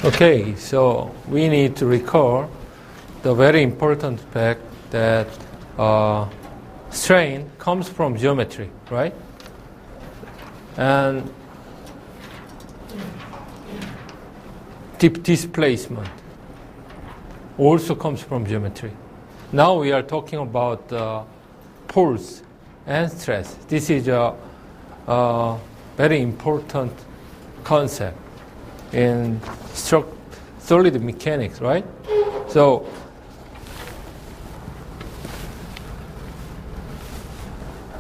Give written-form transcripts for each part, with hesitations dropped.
Okay, so we need to recall the very important fact that strain comes from geometry, right? And displacement also comes from geometry. Now we are talking about force and stress. This is a very important concept in solid mechanics, right? So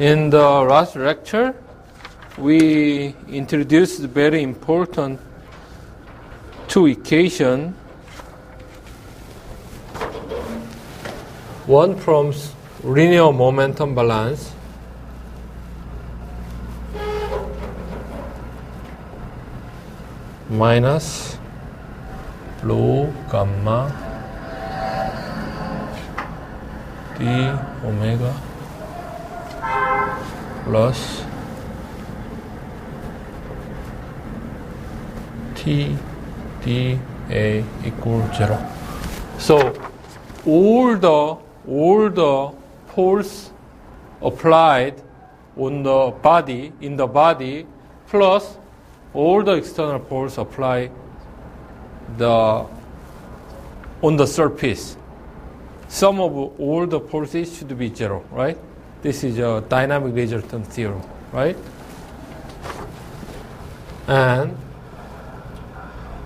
in the last lecture, we introduced very important two equations. One from linear momentum balance minus rho gamma d omega plus t dA equal 0. So all the force applied on the body, in the body, plus all the external force applied on the surface, sum of all the forces should be 0, right? This is a dynamic resultant theorem, right? And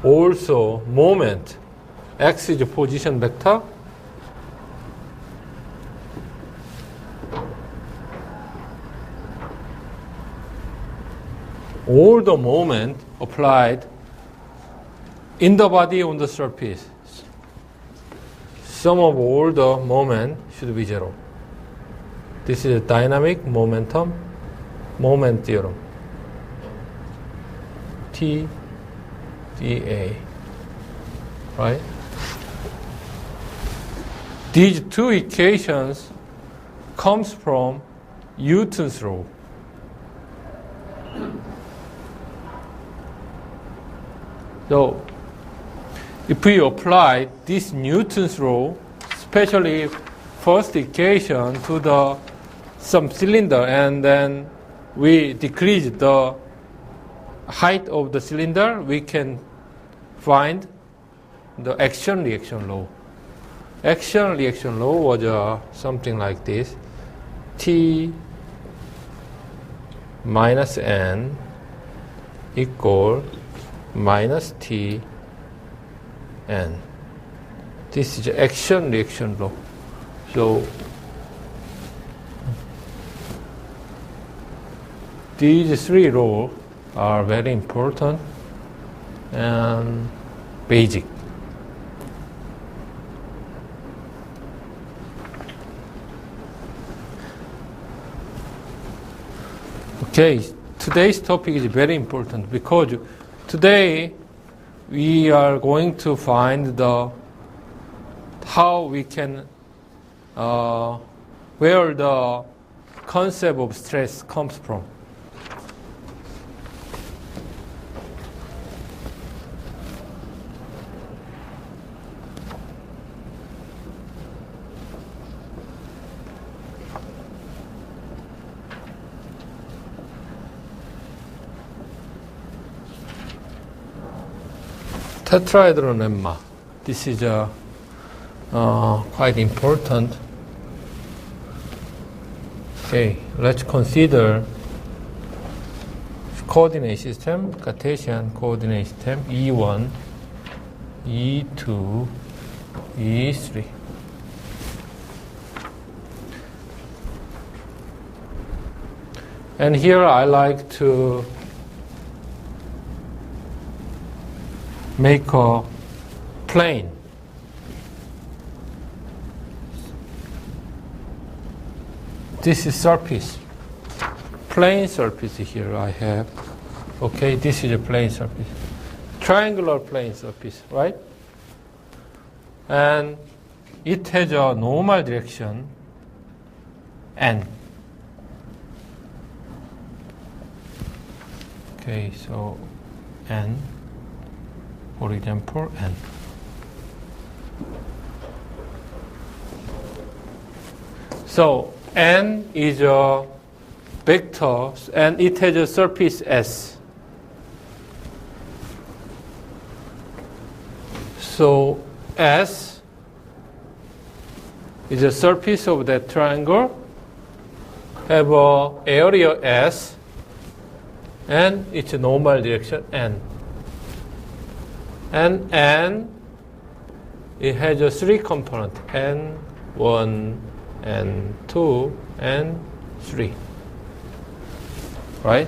also moment, x is a position vector, all the moment applied in the body on the surface, sum of all the moment should be 0. This is a dynamic moment theorem. T dA, right? These two equations comes from Newton's law. So if we apply this Newton's law, especially first equation to some cylinder, and then we decrease the height of the cylinder, we can find the action-reaction law. Action-reaction law was something like this. T minus N equal minus T N. This is action-reaction law. So these three laws are very important and basic. Okay, today's topic is very important because today we are going to find how we can where the concept of stress comes from. Tetrahedral lemma. This is quite important. Okay, let's consider coordinate system, Cartesian coordinate system, E1, E2, E3. And here I like to make a plane. This is surface. Plane surface here I have. Okay, this is a plane surface. Triangular plane surface, right? And it has a normal direction, N. Okay, so N. for example, n. So n is a vector and it has a surface S. So S is a surface of that triangle, have a area S, and its normal direction n. And n, it has a three component, n, 1, n, 2, and 3. Right?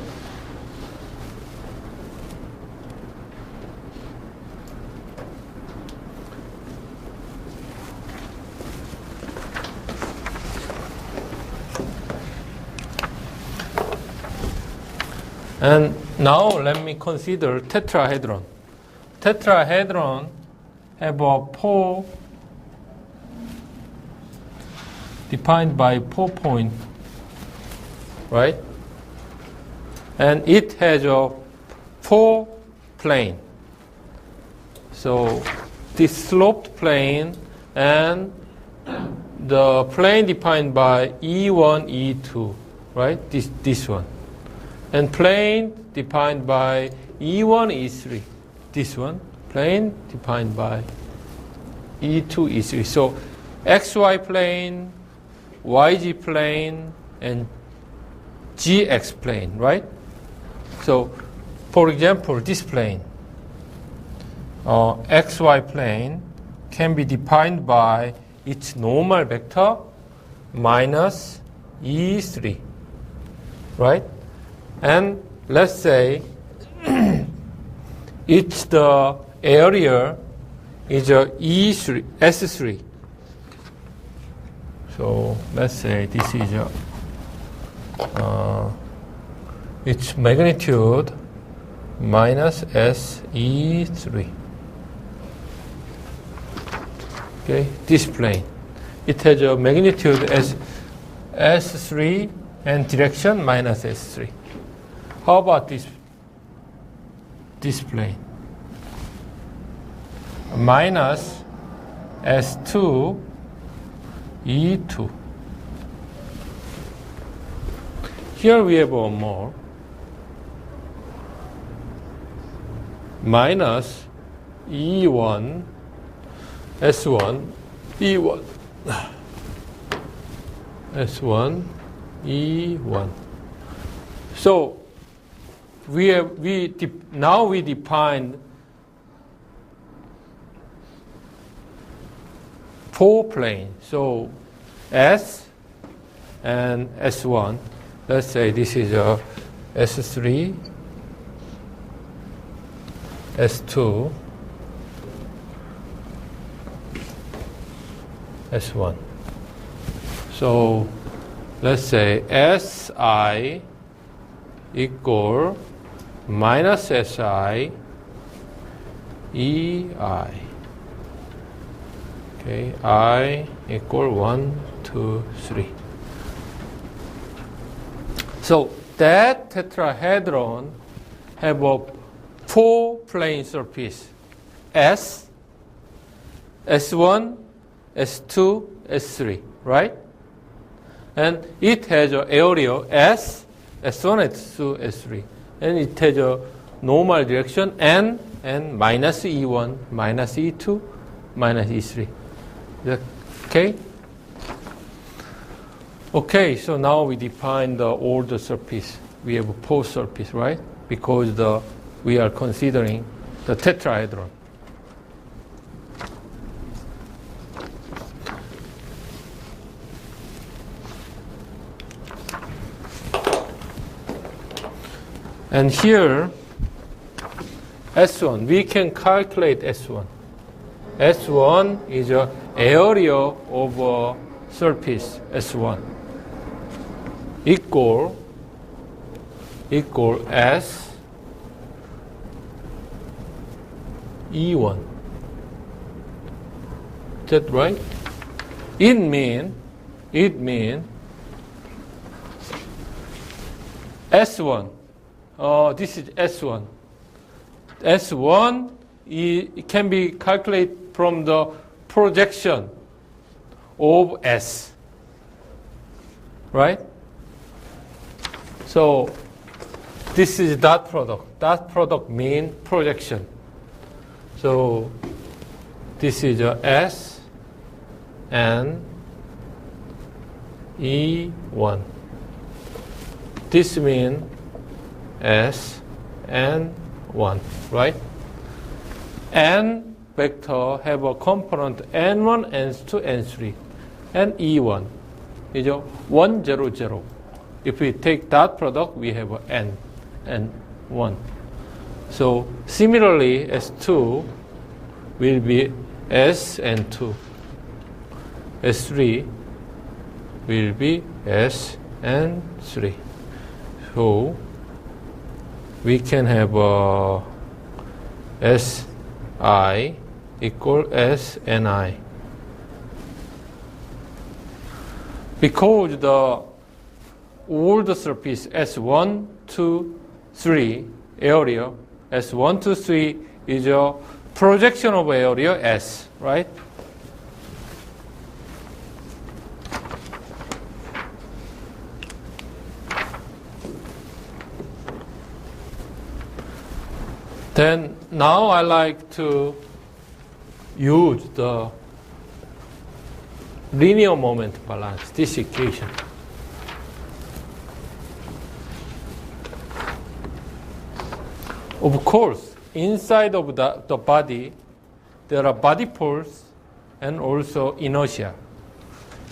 And now let me consider tetrahedron. Tetrahedron have a four defined by 4 points, right? And it has a 4 plane. So this sloped plane and the plane defined by E1, E2, right? This one. And plane defined by E1, E3. This one. Plane defined by E2, E3. So XY plane, YG plane, and GX plane, right? So, for example, this plane, XY plane, can be defined by its normal vector minus E3, right? And let's say it's the area is a E3, S3. So let's say this is its magnitude minus SE3. Okay, this plane. It has a magnitude as S3 and direction minus S3. How about this plane? Minus S2, E2. Here we have one more. Minus E1, S1, E1. S1, E1. So now we define 4 planes. So S and S1. Let's say this is a S3, S2, S1. So let's say Si equal minus Si EI. Okay, I equal 1, 2, 3. So that tetrahedron have a 4 plane surface. S, S1, S2, S3, right? And it has an area S, S1, S2, S3. And it has a normal direction N and minus E1, minus E2, minus E3. Okay? Okay, so now we define all the surface. We have a 4 surface, right? Because we are considering the tetrahedron. And here, S1, we can calculate S1. S1 is an area of a surface, S1, equal S E1. Is that right? It mean S1. This is S1. S1 it can be calculated from the projection of S. Right? So this is dot product. Dot product means projection. So this is a S and E1. This means S and 1, right? N vector have a component N1, N2, N3, and E1. is 1, 0, 0. If we take dot product, we have N and 1. So similarly, S2 will be S and 2. S3 will be S and 3. So we can have Si equal S and I. Because all the surface S1, 2, 3 area, S1, 2, 3 is a projection of area S, right? Then now I like to use the linear moment balance, this equation. Of course, inside of the body, there are body force and also inertia.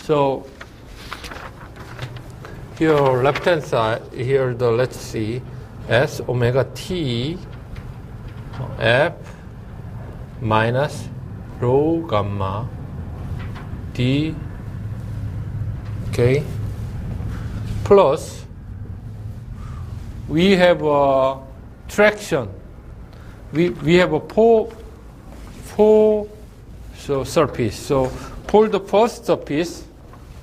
So here left hand side, here let's see, S omega t F minus rho gamma d, okay, plus we have a traction. We have a four surface. So for the first surface,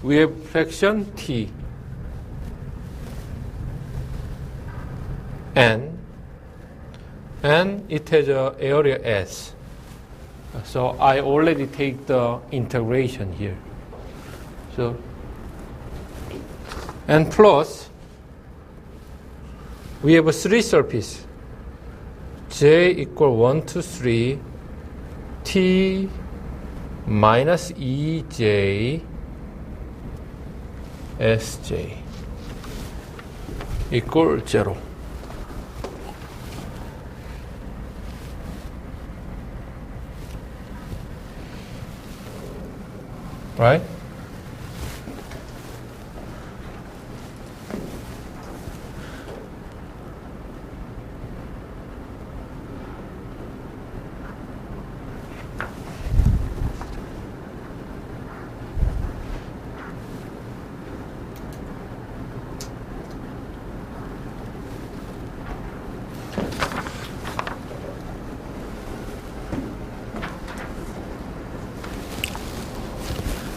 we have traction T. And it has an area S. So I already take the integration here. So, and plus, we have a three surface. J equal 1, 2, 3, T minus EJ, SJ equal 0. Right?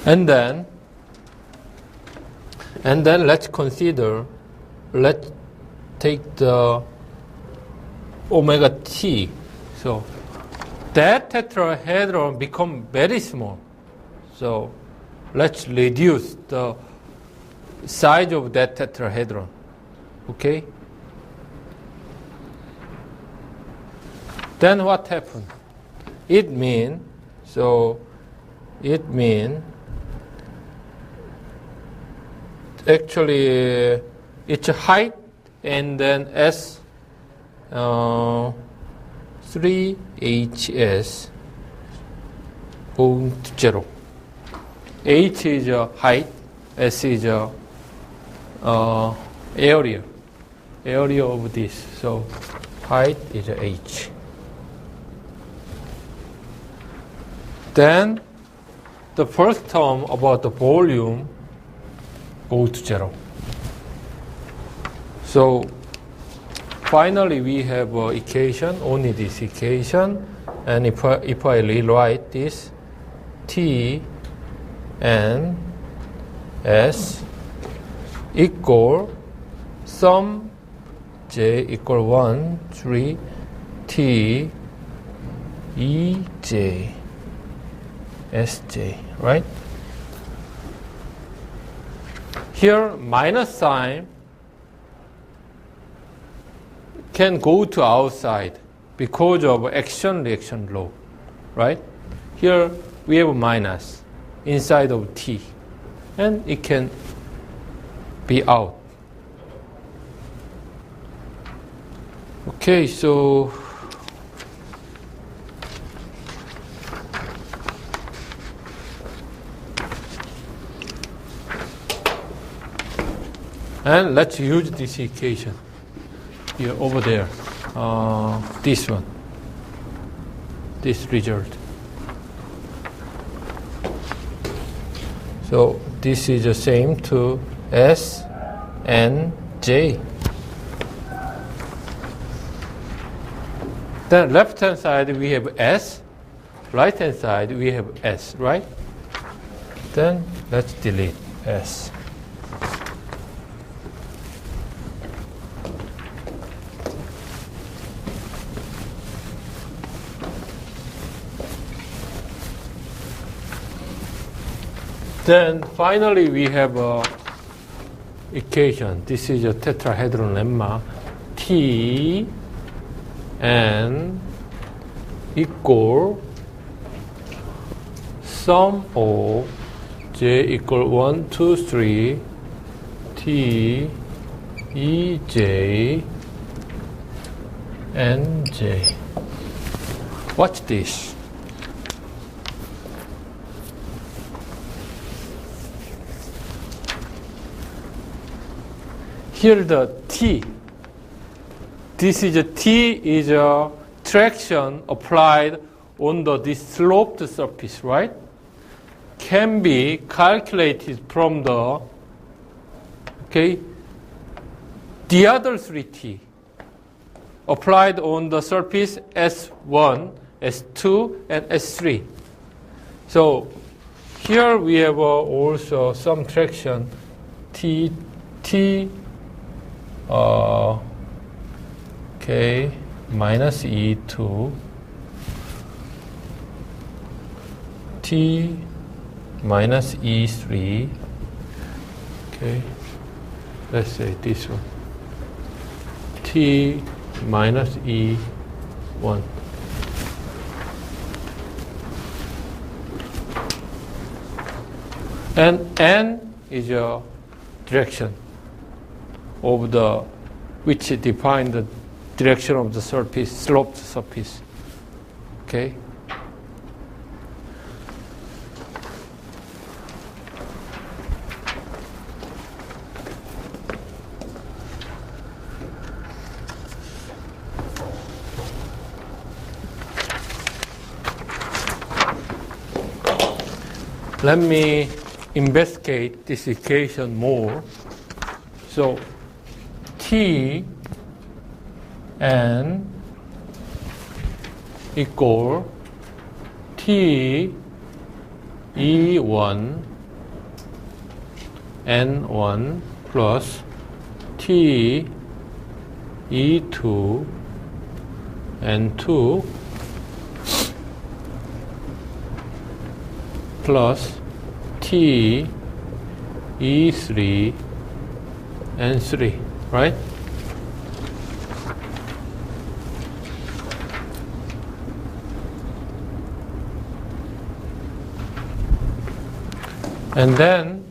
And then let's consider, let's take the omega t. So that tetrahedron become very small. So let's reduce the size of that tetrahedron. Okay? Then what happened? It means actually its height and then S 3HS going to 0. H is a height, S is a area of this. So height is a H. Then the first term about the volume go to 0. So finally we have an equation, only this equation, and if I rewrite this, T and S equal sum J equal 1, 3, T EJ, SJ, right? Here, minus sign can go to outside because of action-reaction law, right? Here, we have a minus inside of T, and it can be out. Okay, so and let's use this equation here over there. This one, this result. So this is the same to S and J. Then left hand side we have S, right hand side we have S, right? Then let's delete S. Then finally we have a equation. This is a tetrahedron lemma. T n equal sum of j equal 1, 2, 3 T E J N J. Watch this. Here the T. This is a T is a traction applied on this sloped surface, right? Can be calculated from the other 3T applied on the surface S1, S2, and S3. So here we have also some traction T minus E2 T minus E3. Let's say this one T minus E1. And N is a direction of the which define the direction of the surface, sloped surface. Okay. Let me investigate this equation more. So T n equal T E1 N1 plus T E2 N2 plus T E3 N3, right? And then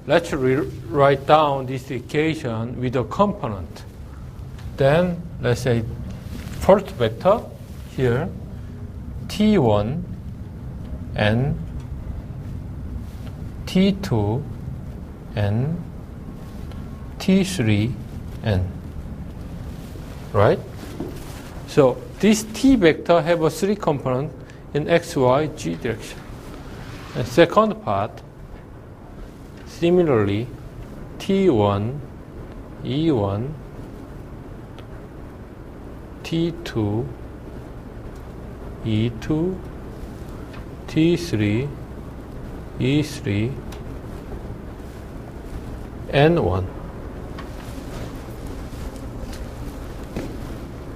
let's write down this equation with a component. Then let's say first vector here T1 and T2 and T3 n, right? So this T vector have a 3 component in x, y, g direction. And second part, similarly, T1, E1, T2, E2, T3, E3, N1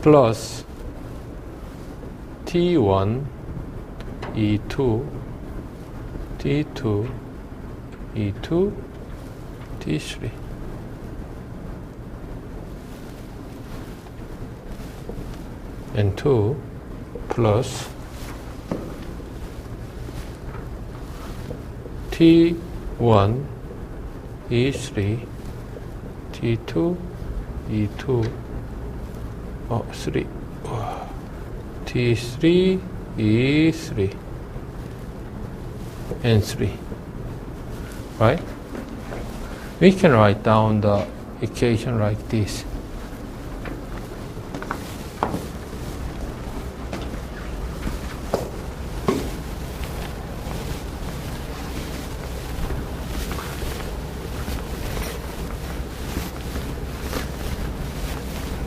plus T T1, E2, T2, E2, T3. And 2 plus T1, E3, T2, E2, 3, T3, E3, and 3, right? We can write down the equation like this.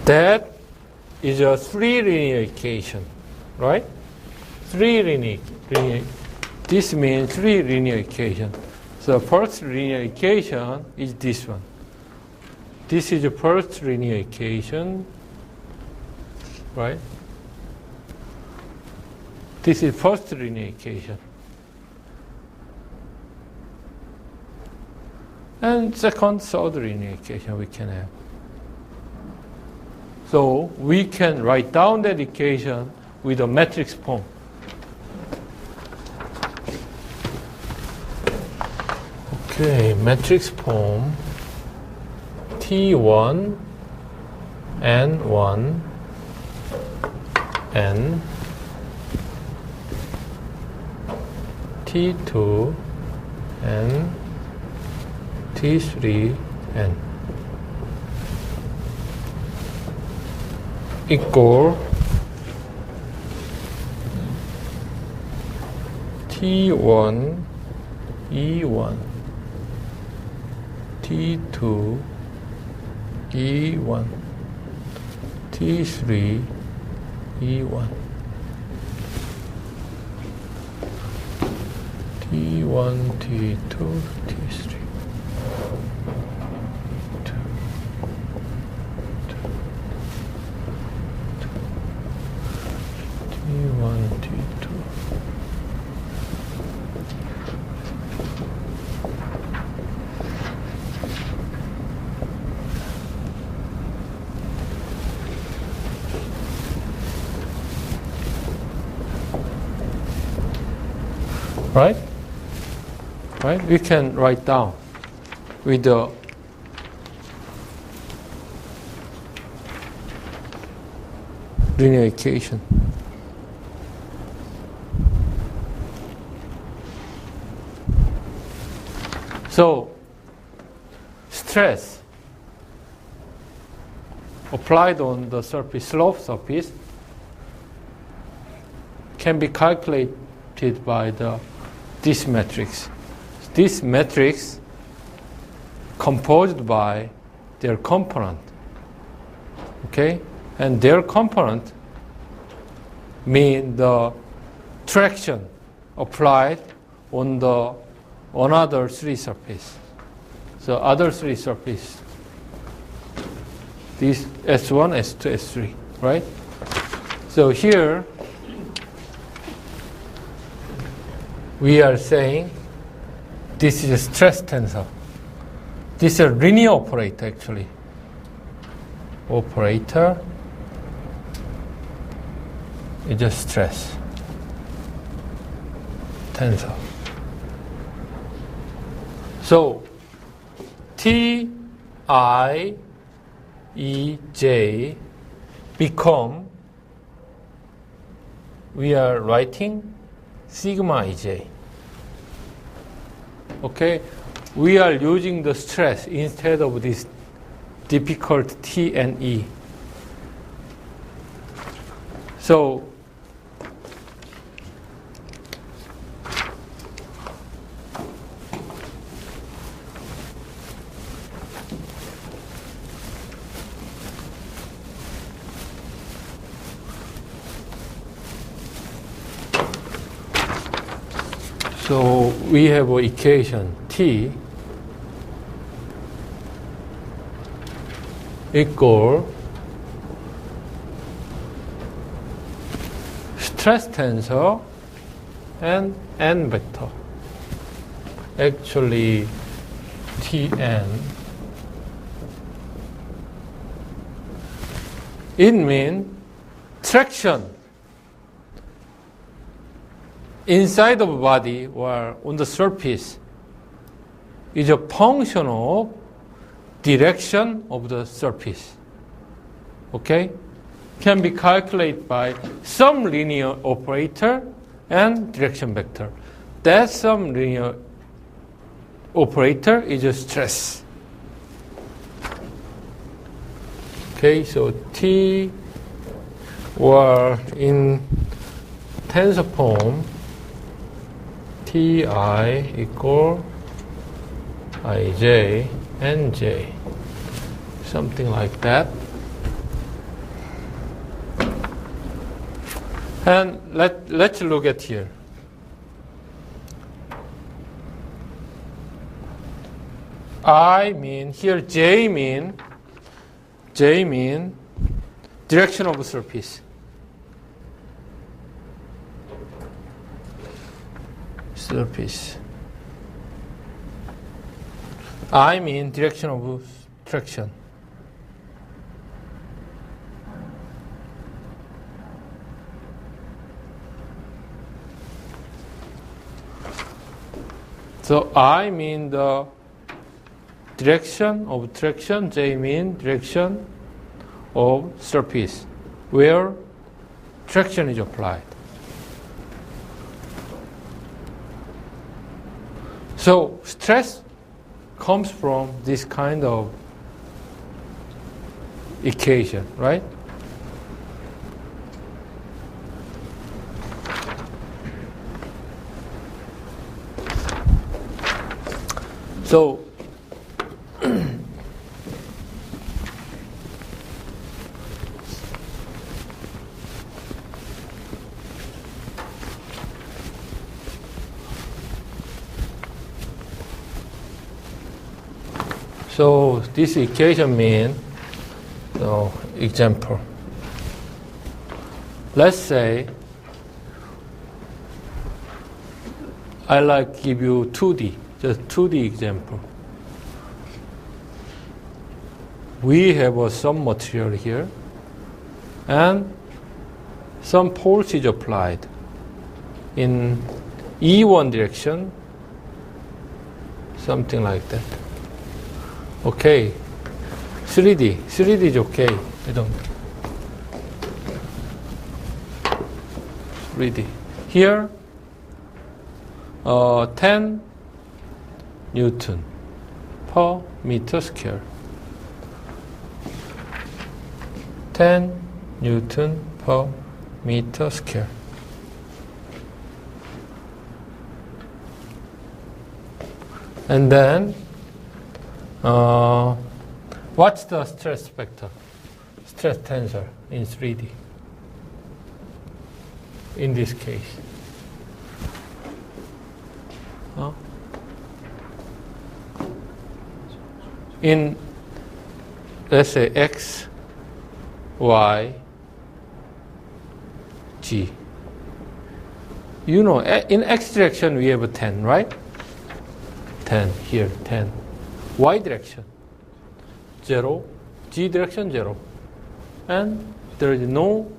That is a 3 linear equation, right? 3 linear. This means 3 linear equation. So first linear equation is this one. This is the first linear equation, right? This is first linear equation. And second, third linear equation we can have. So we can write down that equation with a matrix form. Okay, matrix form T1, N1, N, T2, N, T3, N. Equal T1, E1, T2, E1, T3, E1, T1, T2, T3. T1, T2. Right? Right? We can write down with the linear equation. So, stress applied on the surface, slope surface, can be calculated by this matrix. This matrix composed by their component, okay? And their component mean the traction applied on the another 3 surface. So other 3 surface, these S1, S2, S3, right? So here we are saying this is a stress tensor. This is a linear operator actually. Operator is a stress tensor. So T, I, E, J become, we are writing sigma Ej. Okay? We are using the stress instead of this difficult T and E. So we have an equation T equal stress tensor and n vector. Actually, Tn. It means traction inside of a body or on the surface is a function of direction of the surface. Okay? Can be calculated by some linear operator and direction vector. That some linear operator is a stress. Okay, so T or in tensor form, Ti equal Ij Nj, something like that. And let's look at here. I mean, here J mean direction of the surface. I mean direction of traction. So I mean the direction of traction, J mean direction of surface where traction is applied. So stress comes from this kind of equation, right? So So this equation means, example. Let's say I like give you 2D, just 2D example. We have some material here, and some force is applied in E1 direction, something like that. Okay, 3D is okay. I don't. 3D. Here, 10 Newton per meter square. 10 Newton per meter square. And then, what's the stress vector, stress tensor in 3D? In this case, in let's say X, Y, G. You know, in X direction we have a 10, right? 10 here, 10. Y direction, 0. G direction, 0. And there is no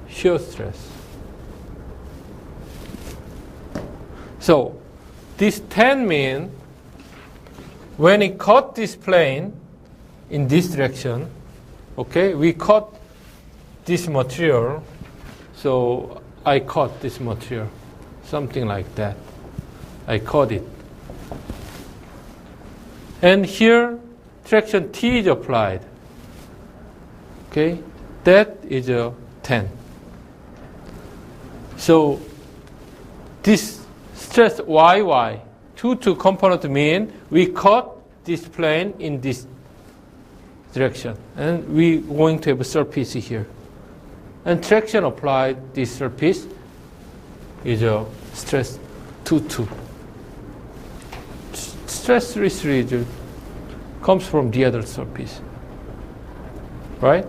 shear stress. So this 10 means when it cut this plane in this direction, okay, we cut this material, so I cut this material, something like that. I cut it. And here, traction T is applied. Okay, that is a 10. So this stress YY, 2 component mean we cut this plane in this direction. And we're going to have a surface here. And traction applied this surface is a stress 2. Stress release comes from the other surface, right?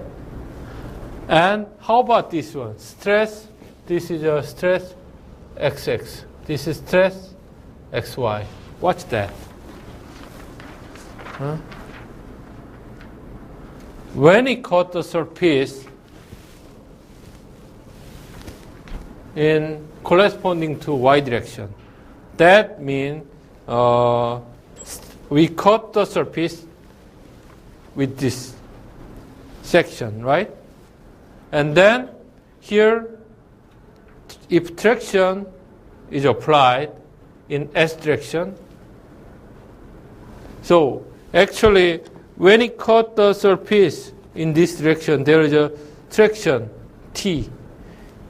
And how about this one? Stress, this is a stress XX. This is stress XY. Watch that. Huh? When it cut the surface in corresponding to Y direction, that means we cut the surface with this section, right? And then here, if traction is applied in S direction, so actually when it cut the surface in this direction, there is a traction T.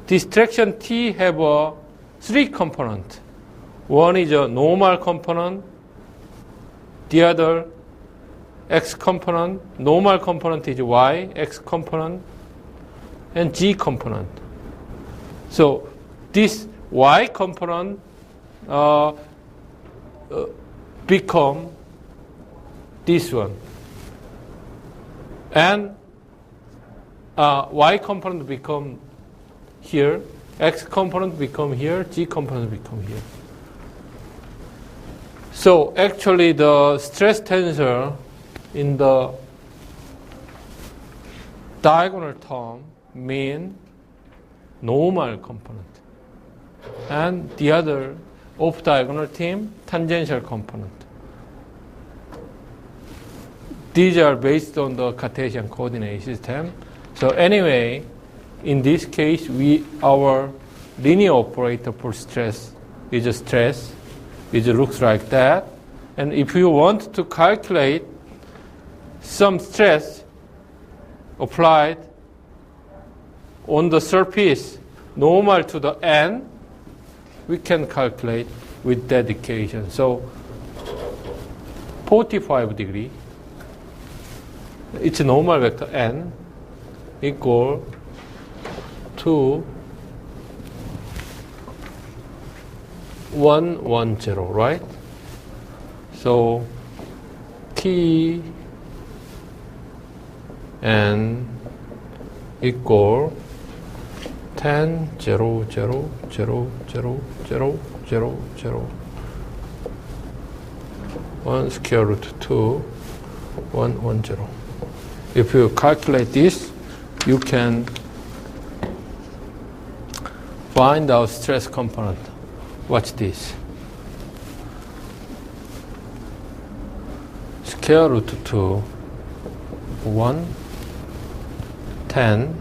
This traction T have a 3 component. One is a normal component, the other X component, normal component is Y, X component, and G component. So this Y component become this one. And Y component become here, X component become here, G component become here. So actually the stress tensor in the diagonal term mean normal component, and the other off diagonal term tangential component. These are based on the Cartesian coordinate system. So anyway, in this case, our linear operator for stress is a stress. It looks like that. And if you want to calculate some stress applied on the surface normal to the N, we can calculate with that equation. So 45 degree, it's a normal vector N equal to 1, 1, 0, right? So T N equal 10, 0, 0, 0, 0, 0, 0, 0. 1 square root 2, 1, 1, 0. If you calculate this, you can find out stress component. Watch this. Square root 2, 1, 10,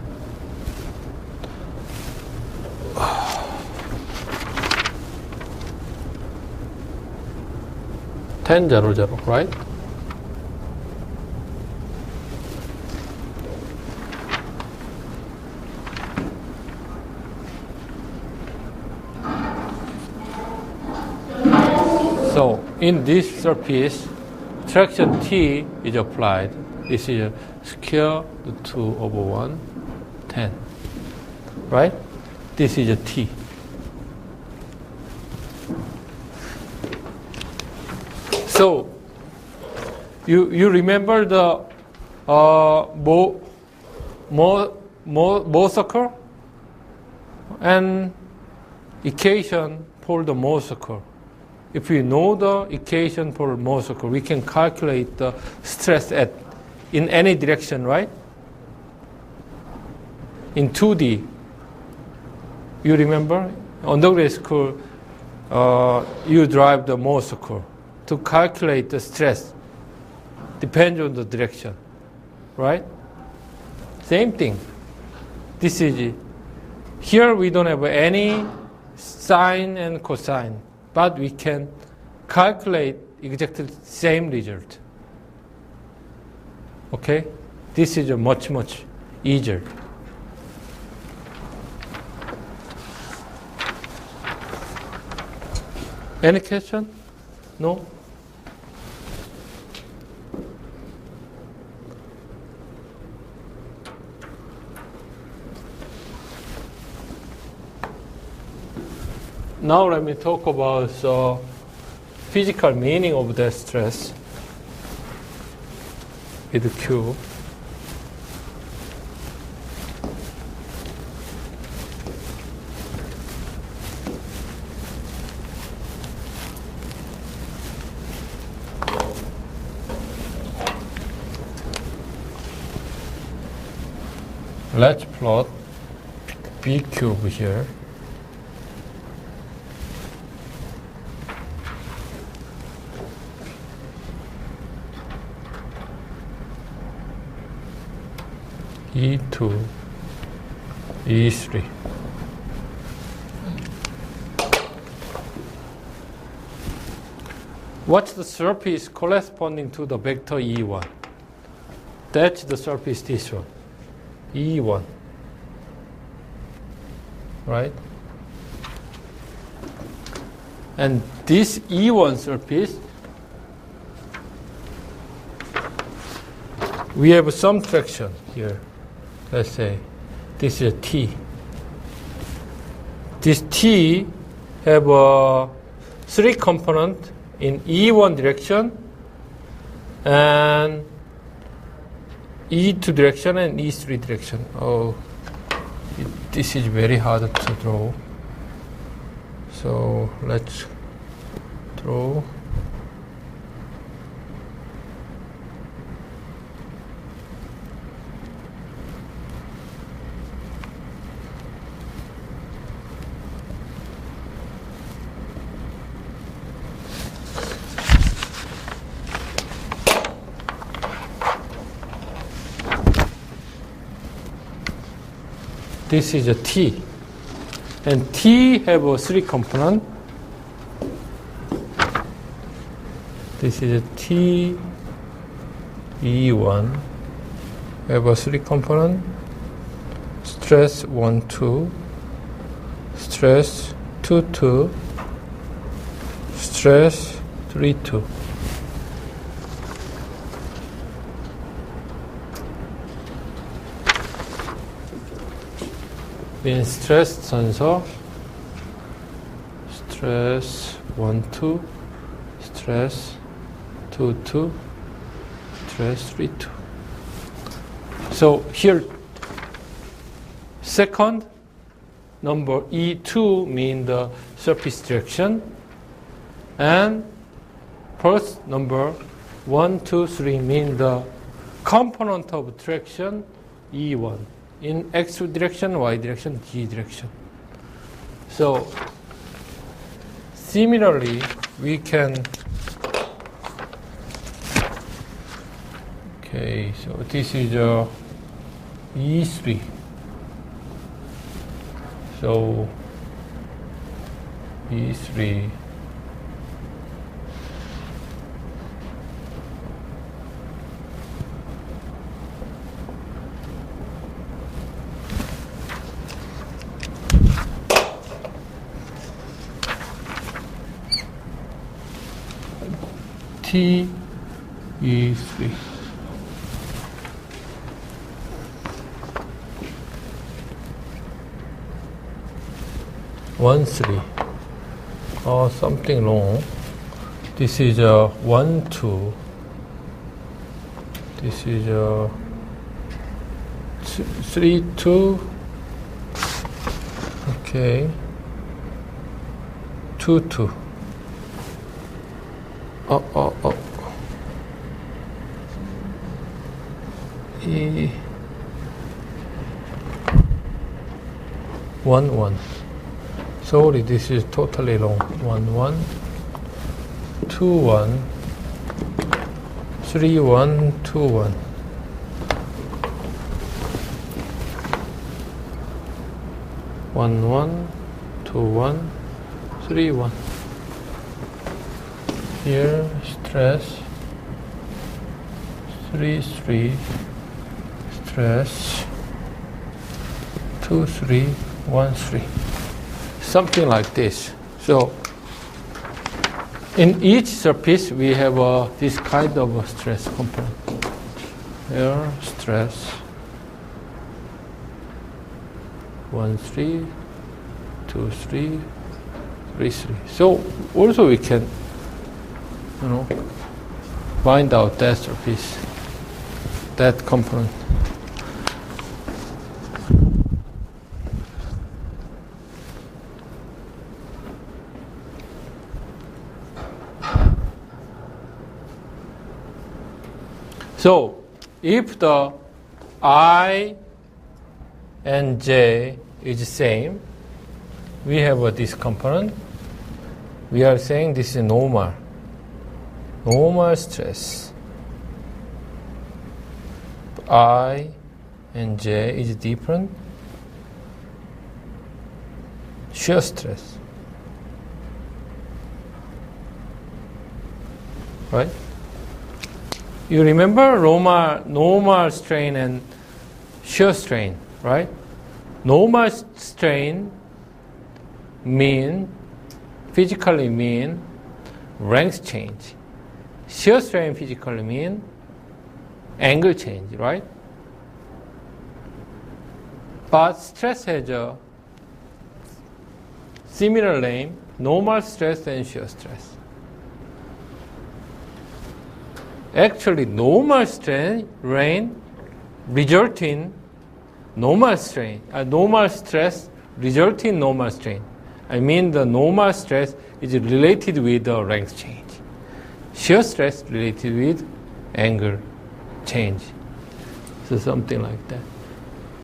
10, 0, 0, right? So in this surface, traction T is applied. This is a square root 2 over 1, 10. Right? This is a T. So you remember the Mohr circle and equation for the Mohr circle. If we know the equation for Mohr circle, we can calculate the stress in any direction, right? In 2D, you remember? Undergrad school, you drive the Mohr circle to calculate the stress. Depends on the direction, right? Same thing. This is here we don't have any sine and cosine, but we can calculate exactly the same result. Okay? This is a much, much easier. Any question? No? Now let me talk about the physical meaning of that stress with Q. Let's plot B cube here. E2, E3. What's the surface corresponding to the vector E1? That's the surface, this one, E1, right? And this E1 surface, we have some traction here. Let's say this is a T. This T have a 3 component in E1 direction and E2 direction and E3 direction. Oh, this is very hard to draw. So let's draw. This is a T, and T have a 3 component. This is a T, E1, have a 3 component, stress 1, 2, stress 2, 2, stress 3, 2. In stress tensor, stress 1, 2, stress 2, 2, stress 3, 2. So here, second number E2 mean the surface direction, and first number 1, 2, 3 mean the component of traction E1. In X direction, Y direction, Z direction. So, similarly, we can, okay, so this is a E3. So, E3. T, E3. One, 3. Oh, something wrong. This is a 1, 2. This is a 3, 2. Okay. 2, 2. Oh. E 1, 1. Sorry, this is totally wrong. 1, 1, 2, 1, 3, 1, 2, 1. 1, 1, 2, 1, 3, 1. Here, stress 3, 3, stress 2, 3, 1, 3. Something like this. So, in each surface, we have this kind of a stress component. Here, stress 1, 3, 2, 3, 3, 3. So, also we can find out that surface, that component. So, if the I and J is same. We have this component. We are saying this is normal stress. I and J is different. Shear stress. Right? You remember normal strain and shear strain, right? Normal strain physically mean length change. Shear strain physically mean angle change, right? But stress has a similar name, normal stress and shear stress. Actually, normal strain result in normal strain. Normal stress result in normal strain. I mean the normal stress is related with the length change. Shear stress related with angle change. So something like that.